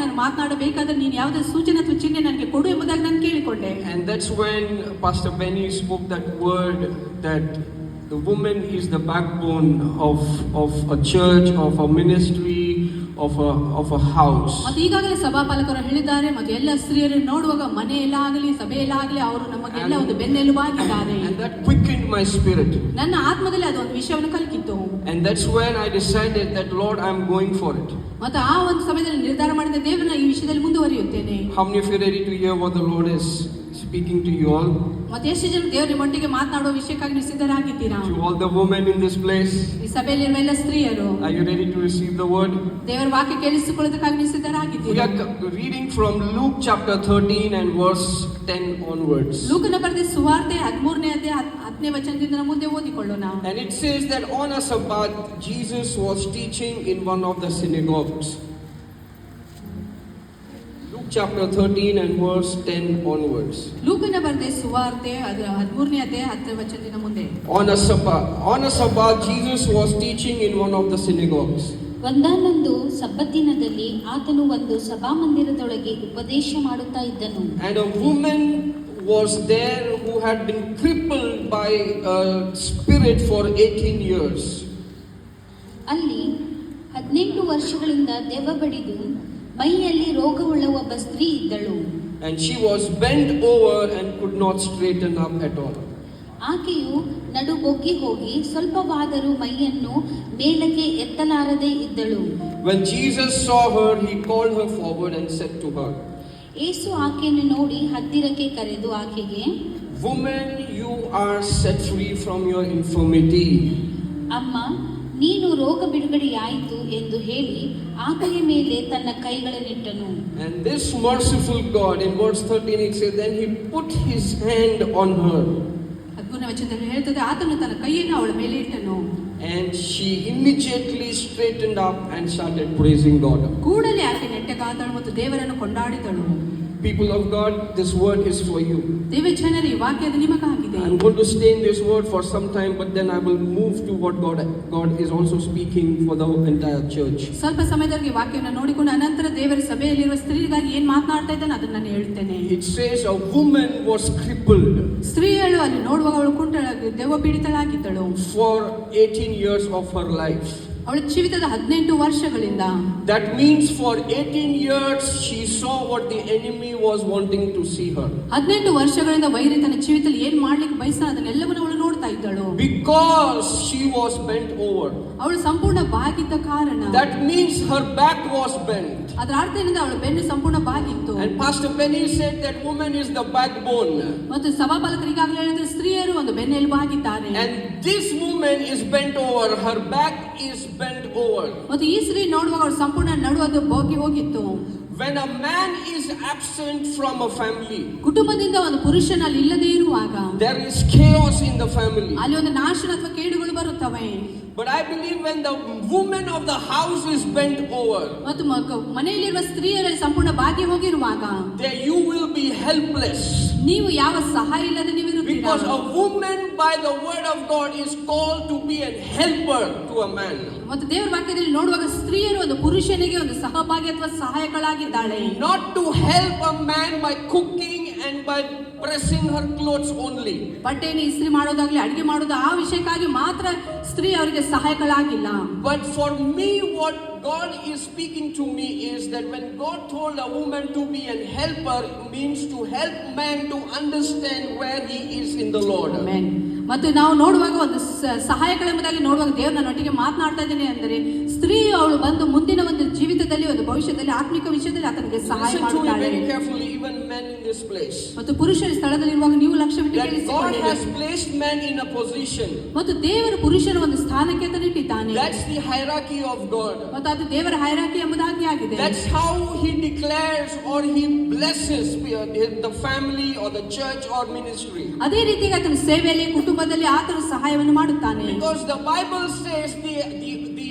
ನಾನು ಮಾತನಾಡಬೇಕಾದ್ರೆ ನೀನು ಯಾವುದೇ ಸೂಚನೆ ಅಥವಾ ಚಿಹ್ನೆ ನನಗೆ ಕೊಡು ಎಂಬುದಾಗಿ ನಾನು ಕೇಳಿಕೊಂಡೆ. And that's when Pastor Benny spoke that word that the woman is the backbone of a church, of a ministry, of a house. ಮತ್ತು ಈಗಾಗಲೇ ಸಭಾಪಾಲಕರು ಹೇಳಿದ್ದಾರೆ ಮತ್ತು ಎಲ್ಲ ಸ್ತ್ರೀಯರು ನೋಡುವಾಗ ಮನೆಯಲ್ಲಾಗಲಿ ಸಭೆಯಲ್ಲಾಗಲಿ ಅವರು ನಮಗೆಲ್ಲ ಒಂದು ಬೆನ್ನೆಲುಬಾಗಿದ್ದಾರೆ. And that quickened my spirit. ನನ್ನ ಆತ್ಮದಲ್ಲಿ ಅದು ಒಂದು ವಿಷಯವನ್ನು ಕಲಿಕಿತ್ತು. And that's when I decided that Lord, I'm going for it. ಮತ್ತು ಆ ಒಂದು ಸಮಯದಲ್ಲಿ ನಿರ್ಧಾರ ಮಾಡಿದ ದೇವರನ್ನ ಈ ವಿಷಯದಲ್ಲಿ ಮುಂದುವರಿಯುತ್ತೇನೆ. How many of you are ready to hear what the Lord is speaking to you all? ಮತ್ತೆ ಎಷ್ಟು ಜನ ದೇವರ ಒಟ್ಟಿಗೆ ಮಾತನಾಡುವ ವಿಷಯಕ್ಕಾಗಿ ನೀವು ಸಿದ್ಧರಾಗಿದ್ದೀರಾ? To all the women in this place, ಈ ಸಭೆಯಲ್ಲಿರುವ ಎಲ್ಲ ಸ್ತ್ರೀಯರು, are you ready to receive the word? ದೇವರ ವಾಕ್ಯ ಕೇಳಿಸಿಕೊಳ್ಳುವುದಕ್ಕಾಗಿ ನೀವು ಸಿದ್ಧರಾಗಿದ್ದೀರಾ? We are reading from Luke chapter 13 and verse 10 onwards. ಲೂಕನ ಬರೆದ ಸುವಾರ್ತೆ 13ನೇ ಅಧ್ಯಾಯ 10ನೇ ವಚನದಿಂದ ಮುಂದೆ ಓದಿಕೊಳ್ಳೋಣ. And it says that on a Sabbath Jesus was teaching in one of the synagogues. Chapter 13 and verse 10 onwards. ಲೂಕನ ಬರೆದ ಸುವಾರ್ತೆ 13ನೇ ಅಧ್ಯಾಯ 10ನೇ ವಚನದಿಂದ ಮುಂದೆ. On a Sabbath Jesus was teaching in one of the synagogues. ಒಂದಾನೊಂದು ಸಬ್ಬತ್ತಿನದಲ್ಲಿ ಆತನು ಒಂದು ಸಭಾಮಂದಿರದೊಳಗೆ ಉಪದೇಶ ಮಾಡುತ್ತಾ ಇದ್ದನು. And a woman was there who had been crippled by a spirit for 18 years. ಅಲ್ಲಿ 18 ವರ್ಷಗಳಿಂದ ದೆವ್ವ ಬಡಿದು ಮೈಯಲ್ಲಿ ರೋಗವುಳ್ಳ ಒಬ್ಬ ಸ್ತ್ರೀ ಇದ್ದಳು. And she was bent over and could not straighten up at all. ಆಕೆಯು ನಡು ಬೊಗ್ಗಿ ಹೋಗಿ ಸ್ವಲ್ಪವಾದರೂ ಮೈಯನ್ನು ಮೇಲಕ್ಕೆ ಎತ್ತಲಾರದೆ ಇದ್ದಳು. When Jesus saw her, he called her forward and said to her, ಯೇಸು ಆಕೆಯನ್ನು ನೋಡಿ ಹತ್ತಿರಕ್ಕೆ ಕರೆದು ಆಕೆಗೆ, Woman, you are set free from your infirmity. ಅಮ್ಮ, ನೀನು ರೋಗ ಬಿಡುಗಡೆಯಾಯಿತು ಎಂದು ಹೇಳಿ ಆಕೆಯ ಮೇಲೆ ತನ್ನ ಕೈಗಳನ್ನಿಟ್ಟನು. And this merciful God, in verse 13 it says, then he put his hand on her. 13ನೇ ವಚನದಲ್ಲಿ ಹೇಳ್ತದೆ, ಆತನು ತನ್ನ ಕೈಯನ್ನು ಅವಳ ಮೇಲೆ ಇಟ್ಟನು. And she immediately straightened up and started praising God. ಕೂಡಲೇ ಆಕೆ ನೆಟ್ಟಗಾದಳು ಮತ್ತು ದೇವರನ್ನು ಕೊಂಡಾಡಿದಳು. People of God, this word is for you. ದೇವ ಜನರೇ, ಈ ವಾಕ್ಯ ನಿಮಗಾಗಿದೆ. I'm going to stay in this word for some time, but then I will move to what God is also speaking for the entire church. ಸ್ವಲ್ಪ ಸಮಯದವರೆಗೆ ವಾಕ್ಯವನ್ನು ನೋಡಿಕೊಂಡು ಅನಂತರ ದೇವರ ಸಭೆಯಲ್ಲಿರುವ ಸ್ತ್ರೀಗಾಗಿ ಏನು ಮಾತನಾಡ್ತಾ ಇದ್ದಾನೆ ಅದನ್ನು ನಾನು ಹೇಳ್ತೇನೆ. It says a woman was crippled. ಸ್ತ್ರೀಯಳು ಅಲ್ಲಿ ನೋಡುವಾಗ ಅವಳು ಕುಂಟಳಾಗಿ ದೆವ್ವ ಪೀಡಿತಳಾಗಿದ್ದಳು. For 18 years of her life. ಅವಳ ಜೀವಿತದ 18 ವರ್ಷಗಳಿಂದ. That means for 18 years she saw what the enemy was wanting to see her. 18 ವರ್ಷಗಳಿಂದ ವೈರಿ ತನ್ನ ಜೀವಿತದಲ್ಲಿ ಏನು ಮಾಡ್ಲಿಕ್ಕೆ ಬಯಸ್ತಾನೆ ಅದನ್ನೆಲ್ಲವನ್ನೂ ಅವಳು ನೋಡ್ತಾ ಇದ್ದಳು. Because she was bent over. ಅವಳು ಸಂಪೂರ್ಣ ಬಾಗಿದ್ದ ಕಾರಣ. That means her back was bent. ಅದರ ಅರ್ಥದಿಂದ ಅವಳ ಬೆನ್ನು ಸಂಪೂರ್ಣ ಬಾಗಿತ್ತು. And Pastor Benny said that woman is the backbone. ಮತ್ತು ಸಭಾಪಾಲಕರು ಈಗಾಗಲೇ ಹೇಳಿದ್ರೆ ಸ್ತ್ರೀಯರು ಒಂದು ಬೆನ್ನೆಲುಬಾಗಿದ್ದಾರೆ. And this woman is bent over. Her back is bent over. ಮತ್ತು ಈ ಸ್ತ್ರೀ ನೋಡುವಾಗ ಅವಳು ಸಂಪೂರ್ಣ ನಡುವುದು ಬೋಗಿ ಹೋಗಿತ್ತು. When a man is absent from a family, ಕುಟುಂಬದಿಂದ ಒಂದು ಪುರುಷನಲ್ಲಿ ಇಲ್ಲದೇ ಇರುವಾಗ there is chaos in the family. ಅಲ್ಲಿ ಒಂದು ನಾಶನ ಅಥವಾ ಕೇಡುಗಳು ಬರುತ್ತವೆ. But I believe when the woman of the house is bent over, ಮತ್ತು ಮನೆಯಲ್ಲಿರುವ ಸ್ತ್ರೀಯರಲ್ಲಿ ಸಂಪೂರ್ಣ ಬಾಗಿ ಹೋಗಿರುವಾಗ there you will be helpless. ನೀವು ಯಾವ ಸಹಾಯ ಇಲ್ಲದೆ ನೀವು ಇರುತ್ತೀರಾ. Because a woman by the word of God is called to be a helper to a man. ಮತ್ತು ದೇವರ ವಾಕ್ಯದಲ್ಲಿ ನೋಡುವಾಗ ಸ್ತ್ರೀಯರು ಒಂದು ಪುರುಷನಿಗೆ ಒಂದು ಸಹಭಾಗಿ ಅಥವಾ ಸಹಾಯಕಳಾಗಿದ್ದಾಳೆ. Not to help a man by cooking and by pressing her clothes only. ಬಟ್ಟೆಯನ್ನು ಇಸ್ತ್ರಿ ಮಾಡೋದಾಗ್ಲಿ ಅಡಿಗೆ ಮಾಡೋದು ಆ ವಿಷಯಕ್ಕಾಗಿ ಮಾತ್ರ ಸ್ತ್ರೀ ಅವರಿಗೆ ಸಹಾಯಕಳಾಗಿಲ್ಲ. But for me what God is speaking to me is that when God told a woman to be a helper means to help man to understand where he is in the Lord. Amen. ಮತ್ತು ನಾವು ನೋಡುವಾಗ ಒಂದು ಸಹಾಯಕಳೆಂಬುದಾಗಿ ನೋಡುವಾಗ ದೇವರ ನೊಟ್ಟಿಗೆ ಮಾತನಾಡ್ತಾ ಇದ್ದೇನೆ ಅಂದರೆ ಸ್ತ್ರೀ ಅವಳು ಬಂದು ಮುಂದಿನ ಒಂದು ಜೀವಿತದಲ್ಲಿ ಒಂದು ಭವಿಷ್ಯದಲ್ಲಿ ಆತ್ಮಿಕ ವಿಷಯದಲ್ಲಿ ಆತನಿಗೆ ಸಹಾಯ ಮಾಡುತ್ತಾಳೆ. Very carefully, even men in this place. ಮತ್ತು ಪುರುಷರ ಸ್ಥಳದಲ್ಲಿ ಇರುವಾಗ ನೀವು ಲಕ್ಷ್ಯವಿಟ್ಟು ಕೇಳಿಸಿಕೊಳ್ಳಿ. God has placed men in a position. ಮತ್ತು ದೇವರು ಪುರುಷನ ಒಂದು ಸ್ಥಾನಕ್ಕೆ ತಂದಿಟ್ಟಿದ್ದಾನೆ. That's the hierarchy of God. ಮತ್ತು ಅದು ದೇವರ ಹೈರಾರ್ಕಿ ಎಂಬುದಾಗಿ ಆಗಿದೆ. That's how he declares or he blesses the family or the church or ministry. ಅದೇ ರೀತಿಯಾಗಿ ಆತನ ಸೇವೆಯಲ್ಲಿ ಕುಟುಂಬದಲ್ಲಿ ಆತನ ಸಹಾಯವನ್ನು ಮಾಡುತ್ತಾನೆ. Because the Bible says the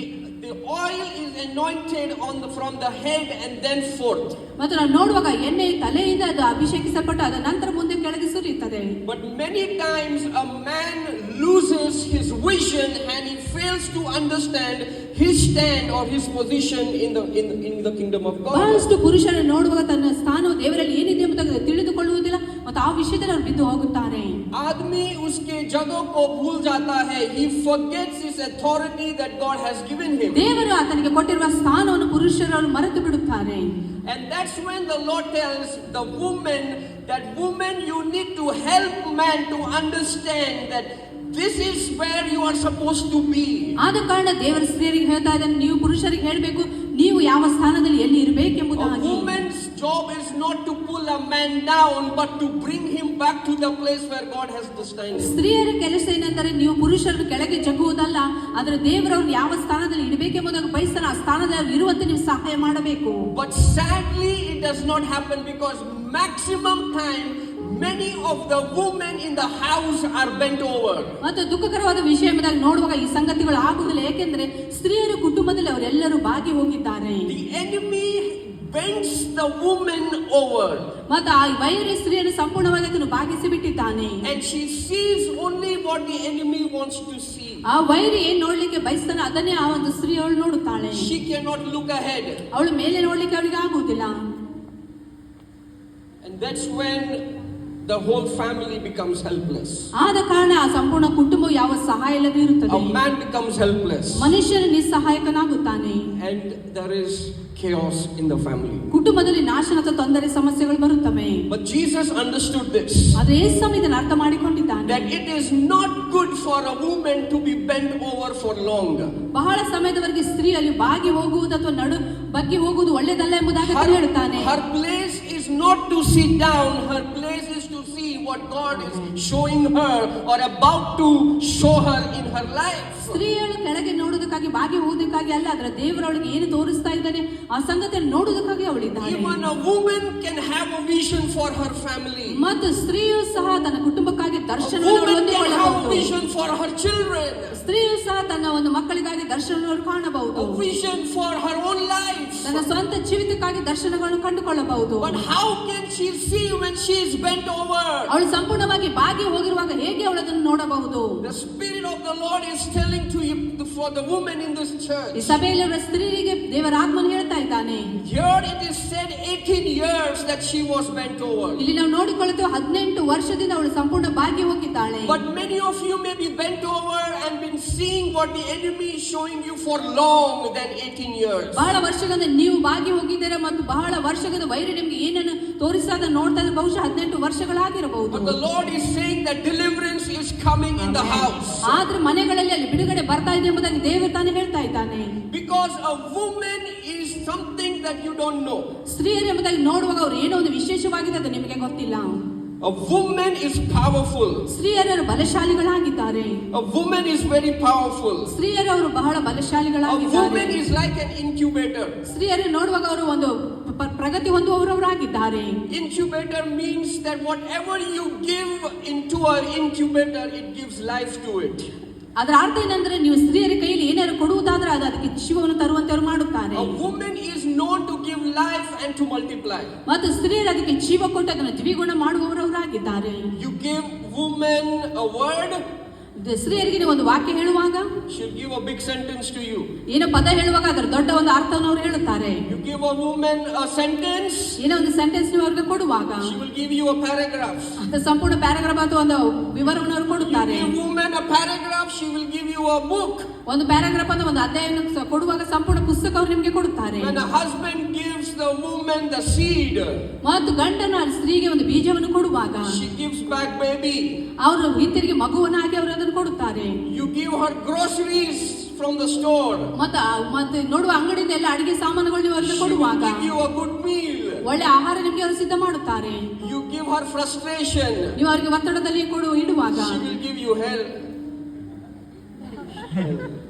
oil is anointed from the head and then forth. ಮತ್ತು ನಾವು ನೋಡುವಾಗ ಎಣ್ಣೆ ತಲೆಯಿಂದ ಅದು ಅಭಿಷೇಕಿಸಲ್ಪಟ್ಟು ಅದರ ನಂತರ ಮುಂದೆ ಕೆಳಗೆ ಸುರಿಯುತ್ತದೆ. But many times a man loses his vision and he fails to understand his stand or his position in the kingdom of God. ಬಹಳಷ್ಟು ಪುರುಷರು ನೋಡುವಾಗ ತನ್ನ ಸ್ಥಾನವು ದೇವರಲ್ಲಿ ಏನಿದೆ ಎಂಬುದನ್ನು ತಿಳಿದುಕೊಳ್ಳುವುದಿಲ್ಲ ಮತ್ತು ಆ ವಿಷಯದಲ್ಲಿ ಅವರು ಬಿದ್ದು ಹೋಗುತ್ತಾರೆ. आदमी उसके जगह को भूल जाता है. He forgets his authority that God has given him. ದೇವರು ಆತನಿಗೆ ಕೊಟ್ಟಿರುವ ಸ್ಥಾನವನ್ನು ಪುರುಷರು ಮರೆತು ಬಿಡುತ್ತಾರೆ. And that's when the Lord tells the woman that woman, you need to help man to understand that this is where you are supposed to be. ಆದ ಕಾರಣ ದೇವರ ಸ್ತ್ರೀಯರಿಗೆ ಹೇಳ್ತಾ ಇದ್ದಾನೆ, ನೀವು ಪುರುಷರಿಗೆ ಹೇಳಬೇಕು ನೀವು ಯಾವ ಸ್ಥಾನದಲ್ಲಿ ಎಲ್ಲಿ ಇರಬೇಕೆಂಬುದಾಗಿ. A woman's job is not to pull a man down but to bring him back to the place where God has destined him. ಸ್ತ್ರೀಯರ ಕೆಲಸ ಏನೆಂದರೆ ನೀವು ಪುರುಷರನ್ನು ಕೆಳಗೆ ಜಗ್ಗುವುದಲ್ಲ, ಆದರೆ ದೇವರನ್ನು ಯಾವ ಸ್ಥಾನದಲ್ಲಿ ಇಡಬೇಕೆಂಬುದನ್ನು ಬಯಸ್ತಾನೆ ಆ ಸ್ಥಾನದಲ್ಲಿ ಇರುವಂತೆ ನೀವು ಸಹಾಯ ಮಾಡಬೇಕು. But sadly it does not happen because maximum time many of the women in the house are bent over. ಮತ್ತು ದುಃಖಕರವಾದ ವಿಷಯ ಎಂಬುದಾಗಿ ನೋಡುವಾಗ ಈ ಸಂಗತಿಗಳು ಆಗುವುದಿಲ್ಲ, ಏಕೆಂದರೆ ಸ್ತ್ರೀಯರ ಕುಟುಂಬದಲ್ಲಿ ಅವರೆಲ್ಲರೂ ಭಾಗಿ ಹೋಗಿದ್ದಾರೆ. The enemy bends the woman over. ಮತ್ತು ಆ ವೈರಿ ಸ್ತ್ರೀಯನ್ನು ಸಂಪೂರ್ಣವಾಗಿ ಅದನ್ನು ಭಾಗಿಸಿ ಬಿಟ್ಟಿದ್ದಾನೆ. And she sees only what the enemy wants to see. ಆ ವೈರಿ ಏನ್ ನೋಡ್ಲಿಕ್ಕೆ ಬಯಸ್ತಾನೆ ಅದನ್ನೇ ಆ ಒಂದು ಸ್ತ್ರೀ ಅವಳು ನೋಡುತ್ತಾಳೆ. She cannot look ahead. ಅವಳು ಮೇಲೆ ನೋಡ್ಲಿಕ್ಕೆ ಅವಳಿಗೆ ಆಗುವುದಿಲ್ಲ. And that's when the whole family becomes helpless. ಆದ ಕಾರಣ ಆ ಸಂಪೂರ್ಣ ಕುಟುಂಬವು ಯಾವ ಸಹಾಯ ಇಲ್ಲದೆ ಇರುತ್ತದೆ. A man becomes helpless. ಮನುಷ್ಯನು ನಿಸ್ಸಹಾಯಕನಾಗುತ್ತಾನೆ. And there is chaos in the family. ಕುಟುಂಬದಲ್ಲಿ ನಾಶನದ ತೊಂದರೆ ಸಮಸ್ಯೆಗಳು ಬರುತ್ತವೆ. But Jesus understood this. ಆದರೆ ಯೇಸು ಇದನ್ನು ಅರ್ಥ ಮಾಡಿಕೊಂಡಿದ್ದಾನೆ. That it is not good for a woman to be bent over for long. ಬಹಳ ಸಮಯದವರೆಗೆ ಸ್ತ್ರೀಯಲ್ಲಿ ಬಾಗಿ ಹೋಗುವುದು ಅಥವಾ ನಡು ಬಗ್ಗಿ ಹೋಗುವುದು ಒಳ್ಳೆಯದಲ್ಲ ಎಂಬುದಾಗಿ ಹೇಳುತ್ತಾನೆ. Her place is not to sit down. Her place is to see what God is showing her or about to show her in her life. ಸ್ತ್ರೀಯಳು ಕೆಳಗೆ ನೋಡುವುದಕ್ಕಾಗಿ ಬಾಗಿ ಹೋಗುವುದಕ್ಕಾಗಿ ಅಲ್ಲ, ಅದರ ದೇವರೊಳಗೆ ಏನು ತೋರಿಸ್ತಾ ಇದ್ದಾನೆ ಆ ಸಂಗತಿಯನ್ನು ನೋಡುವುದಕ್ಕಾಗಿ ಅವಳಿದ್ದಾಳೆ. Even a woman can have a vision for her family. ಮತ್ತು ಸ್ತ್ರೀಯು ಸಹ ತನ್ನ ಕುಟುಂಬಕ್ಕಾಗಿ ದರ್ಶನವನ್ನು Woman can have a ಹೊಂದಿಕೊಳ್ಳಬಹುದು. vision for her children. ಸ್ತ್ರೀಯು ಸಹ ತನ್ನ ಒಂದು ಮಕ್ಕಳಿಗಾಗಿ ದರ್ಶನವನ್ನು ಕಾಣಬಹುದು. A vision for her own life. ತನ್ನ ಸ್ವಂತ ಜೀವಿತಕ್ಕಾಗಿ ದರ್ಶನಗಳನ್ನು ಕಂಡುಕೊಳ್ಳಬಹುದು. But how can she see when she is bent over? ಅವಳು ಸಂಪೂರ್ಣವಾಗಿ ಬಾಗಿ ಹೋಗಿರುವಾಗ ಹೇಗೆ ಅವಳು ಅದನ್ನು ನೋಡಬಹುದು? The Spirit of the Lord is telling to you for the woman in this church. ಈ ಸಭೆಯಲ್ಲಿರುವ ಸ್ತ್ರೀಯರಿಗೆ ದೇವರ ಆತ್ಮನು ಹೇಳ್ತಾ ಇದ್ದಾನೆ. Here it is said 18 years that she was bent over. ಇಲ್ಲಿ ನಾವು ನೋಡಿಕೊಳ್ಳುತ್ತೇವೆ 18 ವರ್ಷದಿಂದ ಅವಳು ಸಂಪೂರ್ಣ ಬಾಗಿ ಹೋಗಿದ್ದಾಳೆ. But many of you may be bent over and been seeing what the enemy is showing you for long than 18 years. ಬಹಳ ವರ್ಷಗಳಿಂದ ನೀವು ಬಾಗಿ ಹೋಗಿದ್ದೀರಾ ಮತ್ತು ಬಹಳ ವರ್ಷಗಳಿಂದ ವೈರಿ ನಿಮಗೆ ಏನನ್ನು ತೋರಿಸಾದ ನೋಡ್ತಾ ಇದ್ರೆ ಬಹುಶಃ 18 ವರ್ಷಗಳಾಗಿರಬಹುದು. But the Lord is saying that deliverance is coming in the house. ಆದ್ರೆ ಮನೆಗಳಲ್ಲಿ ಅಲ್ಲಿ ಬಿಡುಗಡೆ ಬರ್ತಾ ಇದೆ ಎಂಬುದಾಗಿ ದೇವರು ತಾನೇ ಹೇಳ್ತಾ ಇದ್ದಾನೆ. Because a woman is something that you don't know. ಸ್ತ್ರೀಯರು ಎಂಬುದಾಗಿ ನೋಡುವಾಗ ಅವರು ಏನೋ ಒಂದು ವಿಶೇಷವಾಗಿದೆ ಅದು ನಿಮಗೆ ಗೊತ್ತಿಲ್ಲ. A woman is powerful. ಸ್ತ್ರೀಯರು ಬಲಶಾಲಿಗಳಾಗಿದ್ದಾರೆ. A woman is very powerful. ಸ್ತ್ರೀಯರು ಅವರು ಬಹಳ A ಬಲಶಾಲಿಗಳಾಗಿದ್ದಾರೆ. woman is like an incubator. ಸ್ತ್ರೀಯರು ನೋಡುವಾಗ ಅವರು ಒಂದು ಪ್ರಗತಿ ಹೊಂದುವವರಾಗಿದ್ದಾರೆ. Incubator means that whatever you give into an incubator, it gives life to it. ಅದರ ಅರ್ಥ ಏನಂದ್ರೆ ನೀವು ಸ್ತ್ರೀಯರ ಕೈಯಲ್ಲಿ ಏನಾದ್ರು ಕೊಡುವುದಾದ್ರೆ ಅದು ಅದಕ್ಕೆ ಜೀವವನ್ನು ತರುವಂತೆ ಅವರು ಮಾಡುತ್ತಾರೆ. A woman is known to give life and to multiply. ಮತ್ತು ಸ್ತ್ರೀಯರು ಅದಕ್ಕೆ ಜೀವ ಕೊಟ್ಟು ಅದನ್ನು ದ್ವಿಗುಣ ಮಾಡುವವರಾಗಿದ್ದಾರೆ. You give woman a word, ಸ್ತ್ರೀಯರಿಗೆ ನೀವು ಒಂದು ವಾಕ್ಯ ಹೇಳುವಾಗ she'll give a big sentence to you. ಏನೋ ಪದ ಹೇಳುವಾಗ ಅದರ ದೊಡ್ಡ ಒಂದು ಅರ್ಥವನ್ನು ಅವರು ಹೇಳುತ್ತಾರೆ. You give a woman a sentence, ಏನೋ ಒಂದು ಸೆಂಟೆನ್ಸ್ ನೀವು ಅವ್ರಿಗೆ ಕೊಡುವಾಗ she will give you a paragraph. ಅದು ಸಂಪೂರ್ಣ ಪ್ಯಾರಾಗ್ರಾಫ್ ಅಥವಾ ಒಂದು ವಿವರವನ್ನು ಅವರು ಕೊಡುತ್ತಾರೆ. You give woman a paragraph, she will give you a book. ಒಂದು ಪ್ಯಾರಾಗ್ರಾಫ್ ಅಂದ್ರೆ ಒಂದು ಅಧ್ಯಾಯವನ್ನು ಕೊಡುವಾಗ ಸಂಪೂರ್ಣ ಪುಸ್ತಕ ಅವರು ನಿಮಗೆ ಕೊಡುತ್ತಾರೆ. When a husband gives the woman the seed, ಮತ್ತು ಗಂಡನ ಸ್ತ್ರೀಗೆ ಒಂದು ಬೀಜವನ್ನು ಕೊಡುವಾಗ she gives back baby. ಅವರು ಹಿಂತಿರುಗಿ ಮಗುವನ್ನಾಗಿ ಅವರು ಅದನ್ನು ಕೊಡುತ್ತಾರೆ. You give her groceries from the store. ಮತ್ತೆ ನೋಡುವ ಅಂಗಡಿಯಿಂದ ಎಲ್ಲ ಅಡಿಗೆ ಸಾಮಾನುಗಳು ನೀವು ಅವರಿಗೆ She will ಕೊಡುವಾಗ give you a good meal. ಒಳ್ಳೆ ಆಹಾರ ನಿಮಗೆ ಅವರು ಸಿದ್ಧ ಮಾಡುತ್ತಾರೆ. You give her frustration. ನೀವು ಅವರಿಗೆ ಒತ್ತಡದಲ್ಲಿ ಇಡುವಾಗ She will give you hell.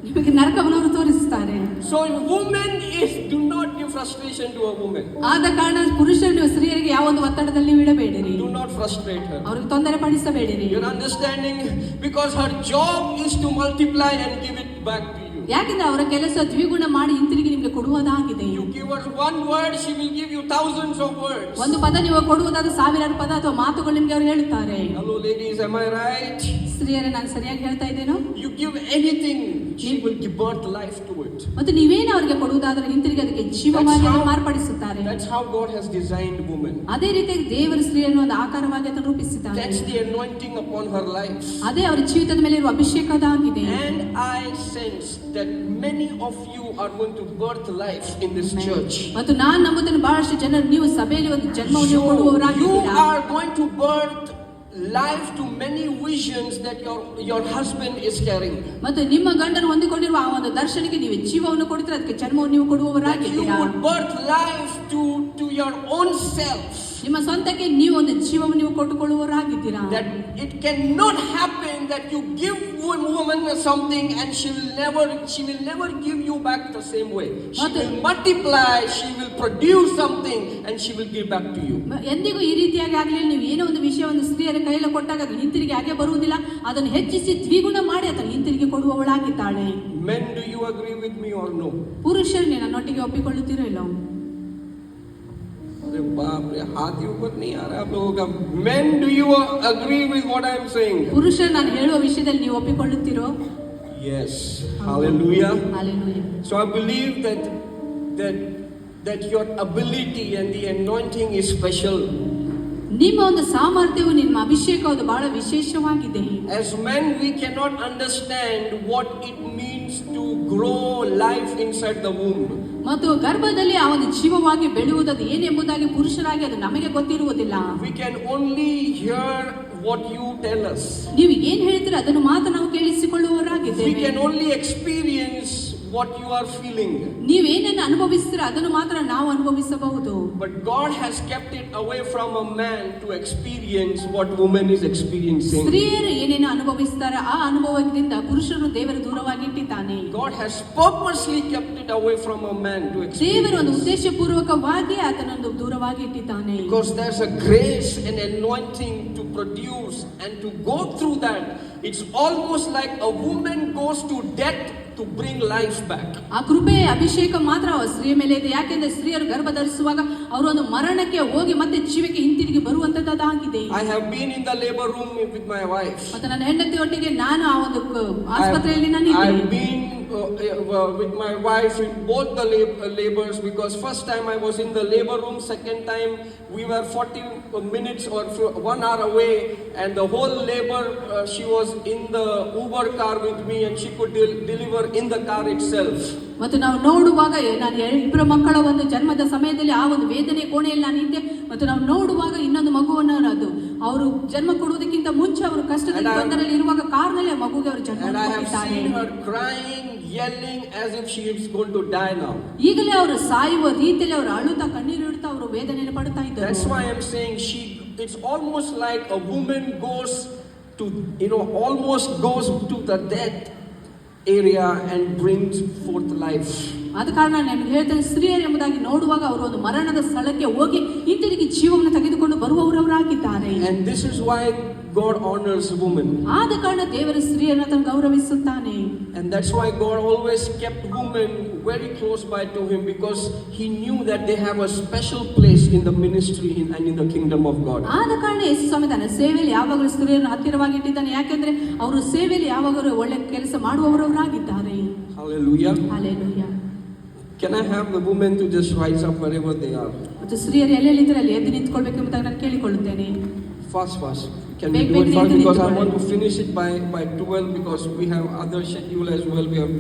ನಿಮಗೆ ನರಕವನ್ನು ಅವರು ತೋರಿಸುತ್ತಾರೆ. So woman is, do not give frustration to a woman. ಆದ ಕಾರಣ ಪುರುಷರು ನೀವು ಸ್ತ್ರೀಯರಿಗೆ ಯಾವ ಒಂದು ಒತ್ತಡದಲ್ಲಿ ಇಡಬೇಡಿರಿ. Do not frustrate her. ಅವ್ರಿಗೆ ತೊಂದರೆ ಪಡಿಸಬೇಡಿರಿ. You're understanding? Because her job is to multiply and give it back to you. ಯಾಕೆಂದ್ರೆ ಅವರ ಕೆಲಸ ದ್ವಿಗುಣ ಮಾಡಿ ಹಿಂತಿರುಗಿ ನಿಮಗೆ ಕೊಡುವುದಾಗಿದೆ. You give her one word, she will give you thousands of words. ಒಂದು ಪದ ನೀವು ಕೊಡುವುದಾದ ಸಾವಿರಾರು ಪದ ಅಥವಾ ಮಾತುಗಳು ನಿಮಗೆ ಅವರು ಹೇಳುತ್ತಾರೆ. Hello ladies, am I right? ಸ್ತ್ರೀಯರೇ, ನಾನು ಸರಿಯಾಗಿ ಹೇಳ್ತಾ ಇದ್ದೇನೋ? You give anything, she will give birth life to it. ಮತ್ತು ನೀವೇನು ಅವರಿಗೆ ಕೊಡುವುದಾದ್ರೆ ಹಿಂತಿರುಗಿ ಅದಕ್ಕೆ ಜೀವವಾಗಿ ಅದನ್ನು ಮಾರ್ಪಡಿಸುತ್ತಾರೆ. That's how God has designed woman. ಅದೇ ರೀತಿಯಾಗಿ ದೇವರು ಸ್ತ್ರೀಯನ್ನು ಒಂದು ಆಕಾರವಾಗಿ ಅದನ್ನು ರೂಪಿಸಿದ್ದಾನೆ. That's the anointing upon her life. ಅದೇ ಅವರ ಜೀವಿತದ ಮೇಲೆ ಇರುವ ಅಭಿಷೇಕದಾಗಿದೆ. And I sense that many of you are going to birth life in this church. ಮತ್ತು ನಾನು ನಂಬುತ್ತೇನೆ ಬಹಳಷ್ಟು ಜನರು ನೀವು ಸಭೆಯಲ್ಲಿ ಒಂದು ಜನ್ಮವನ್ನು You ಕೊಡುವವರಾಗಿದ್ದೀರಾ. are going to birth life to many visions that your husband is carrying. ಮತ್ತು ನಿಮ್ಮ ಗಂಡನು ಹೊಂದಿಕೊಂಡಿರುವ ಆ ಒಂದು ದರ್ಶನಕ್ಕೆ ನೀವು ಜೀವವನ್ನು ಕೊಡುತ್ತೀರಾ, ಅದಕ್ಕೆ ಜನ್ಮವನ್ನು ನೀವು That you ಕೊಡುವವರಾಗಿದ್ದೀರಾ. would birth life to your own self. ನಿಮ್ಮ ಸ್ವಂತಕ್ಕೆ ನೀವು ಒಂದು ಜೀವವನ್ನು ನೀವು ಕೊಟ್ಟುಕೊಳ್ಳುವವರಾಗಿದ್ದೀರಾ. That it cannot happen that you give one woman something and she will never give you back the same way. She will multiply, she will produce something and she will give back to you. ಎಂದಿಗೂ ಈ ರೀತಿಯಾಗಿ ಆಗಲಿ, ನೀವು ಏನೋ ಒಂದು ವಿಷಯವನ್ನು ಸ್ತ್ರೀಯರ ಕೈಯಲ್ಲಿ ಕೊಟ್ಟಾಗ ಅದು ಹಿಂತಿರುಗಿ ಹಾಗೆ ಬರುವುದಿಲ್ಲ, ಅದನ್ನು ಹೆಚ್ಚಿಸಿ ದ್ವಿಗುಣ ಮಾಡಿ ಅದನ್ನು ಹಿಂತಿರುಗಿ ಕೊಡುವವಳಾಗಿದ್ದಾಳೆ. Men, do you agree with me or no? ಪುರುಷರು ನನ್ನೊಟ್ಟಿಗೆ ಒಪ್ಪಿಕೊಳ್ಳುತ್ತೀರೋ ಇಲ್ಲೋ? अरे बाप रे, हाथ ही ऊपर नहीं आ रहा आप लोगों का. Men, do you agree with what I am saying? ಪುರುಷರು ನಾನು ಹೇಳುವ ವಿಷಯದಲ್ಲಿ ನೀವು ಒಪ್ಪಿಕೊಳ್ಳುತ್ತೀರೋ? Yes. Hallelujah. Hallelujah. So I believe that your ability and the anointing is special. ನಿಮ್ಮ ಒಂದು ಸಾಮರ್ಥ್ಯವು, ನಿಮ್ಮ ಅಭಿಷೇಕವು ಬಹಳ ವಿಶೇಷವಾಗಿದೆ. As men, we cannot understand what it means to grow life inside the womb. ಮತ್ತು ಗರ್ಭದಲ್ಲಿ ಆ ಒಂದು ಜೀವವಾಗಿ ಬೆಳೆಯುವುದು ಏನೆಂಬುದಾಗಿ ಪುರುಷರಾಗಿ ಅದು ನಮಗೆ ಗೊತ್ತಿರುವುದಿಲ್ಲ. We can only hear what you tell us. ನೀವು ಏನ್ ಹೇಳ್ತೀರಾ ಅದನ್ನು ಮಾತ್ರ ನಾವು We ಕೇಳಿಸಿಕೊಳ್ಳುವವರಾಗಿದ್ದೇವೆ. can only experience what you are feeling. ನೀವೇನೇನು ಅನುಭವಿಸ್ತೀರಾ ಅದನ್ನು ಮಾತ್ರ ನಾವು ಅನುಭವಿಸಬಹುದು. But God has kept it away from a man to experience what woman is experiencing. ಸ್ತ್ರೀಯರು ಏನೇನು ಅನುಭವಿಸ್ತಾರೆ ಆ ಅನುಭವದಿಂದ ಪುರುಷರು ದೇವರು ದೂರವಾಗಿ ಇಟ್ಟಿದ್ದಾನೆ. God has purposely kept it away from a man to ದೇವರು ಒಂದು experience. ಉದ್ದೇಶಪೂರ್ವಕವಾಗಿ ಆತನನ್ನು ದೂರವಾಗಿ ಇಟ್ಟಿದ್ದಾನೆ. Because there's a grace and anointing to produce and to go through that. It's almost like a woman goes to death to bring life back. ಆ ಕೃಪೆ ಅಭಿಷೇಕ ಮಾತ್ರ ಸ್ತ್ರೀಯ ಮೇಲೆ ಇದೆ. ಯಾಕೆಂದ್ರೆ ಸ್ತ್ರೀಯರು ಗರ್ಭ ಧರಿಸುವಾಗ ಅವರು ಒಂದು ಮರಣಕ್ಕೆ ಹೋಗಿ ಮತ್ತೆ ಜೀವಕ್ಕೆ ಹಿಂತಿರುಗಿ ಬರುವಂತದ್ದಾಗಿದೆ. I have been in the labor room with my wife. ಮತ್ತೆ ನನ್ನ ಹೆಂಡತಿಯೊಟ್ಟಿಗೆ ನಾನು ಆ ಒಂದು ಆಸ್ಪತ್ರೆಯಲ್ಲಿ ನಾನು I've ಇದ್ದೆ. been with my wife in both the labors, because first time I was in the labor room, second time we were 40 minutes or 1 hour away, and the whole labor she was in the Uber car with me and she could deliver in the car itself. ಮತ್ತು ನಾವು ನೋಡುವಾಗ ನಾನು ಇಬ್ಬರು ಮಕ್ಕಳ ಒಂದು ಜನ್ಮದ ಸಮಯದಲ್ಲಿ ಆ ಒಂದು ವೇದನೆ ಕೋಣೆಯಲ್ಲಿ ನಾನು ಇದ್ದೆ. ಮತ್ತು ನಾವು ನೋಡುವಾಗ ಇನ್ನೊಂದು ಮಗುವನ್ನು ಅದು ಅವರು ಜನ್ಮ ಕೊಡುವುದಕ್ಕಿಂತ ಮುಂಚೆ ಅವರು ಕಷ್ಟದಲ್ಲಿ ತೊಂದರೆಯಲ್ಲಿ ಇರುವಾಗ ಕಾರ್ನಲ್ಲಿ ಆ ಮಗುಗೆ ಅವರು ಜನ್ಮ And I have ಕೊಟ್ಟಿದ್ದಾರೆ. seen her crying, yelling as if she is going to die now. ಈಗಲೇ ಅವರು ಸಾಯುವ ರೀತಿಯಲ್ಲಿ ಅವರು ಅಳುತ್ತಾ ಕಣ್ಣೀರು ಇಡ್ತಾ ಅವರು ವೇದನೆಯನ್ನು ಪಡ್ತಾ ಇದ್ದಾರೆ. That's why I'm saying it's almost like a woman goes to, almost goes to the death area and brings forth life. ಆದ ಕಾರಣ ನಾನು ಹೇಳ್ತೇನೆ, ಸ್ತ್ರೀಯರು ಎಂಬುದಾಗಿ ನೋಡುವಾಗ ಅವರು ಒಂದು ಮರಣದ ಸ್ಥಳಕ್ಕೆ ಹೋಗಿ ಹಿಂತಿರುಗಿ ಜೀವವನ್ನು ತೆಗೆದುಕೊಂಡು ಬರುವವರಾಗಿದ್ದಾರೆ. And this is why God honors women. ಆದ ಕಾರಣ ದೇವರ ಸ್ತ್ರೀಯರನ್ನು ಗೌರವಿಸುತ್ತಾನೆ. And that's why God always kept women very close by to him, because he knew that they have a special place in the ministry and in the kingdom of God. ಆದ ಕಾರಣ ಯೇಸು ಸ್ವಾಮಿ ತನ್ನ ಸೇವೆಯಲ್ಲಿ ಯಾವಾಗಲೂ ಸ್ತ್ರೀಯರನ್ನು ಹತ್ತಿರವಾಗಿ ಇಟ್ಟಿದ್ದಾನೆ. ಯಾಕೆಂದ್ರೆ ಅವರು ಸೇವೆಯಲ್ಲಿ ಯಾವಾಗಲೂ ಒಳ್ಳೆ ಕೆಲಸ ಮಾಡುವವರಾಗಿದ್ದಾರೆ. Hallelujah. Hallelujah. Can I have the women to just rise up wherever they are? ಮತ್ತು ಸ್ತ್ರೀಯರು ಎಲ್ಲೆಲ್ಲಿದ್ದರೆ ಅಲ್ಲಿ ಎದ್ದು ನಿಂತ್ಕೊಳ್ಬೇಕು ಎಂಬುದಾಗಿ ನಾನು ಕೇಳಿಕೊಳ್ಳುತ್ತೇನೆ. Fast. Can we do it fast? Because I want to finish it by 12, because we have other schedule as well. We have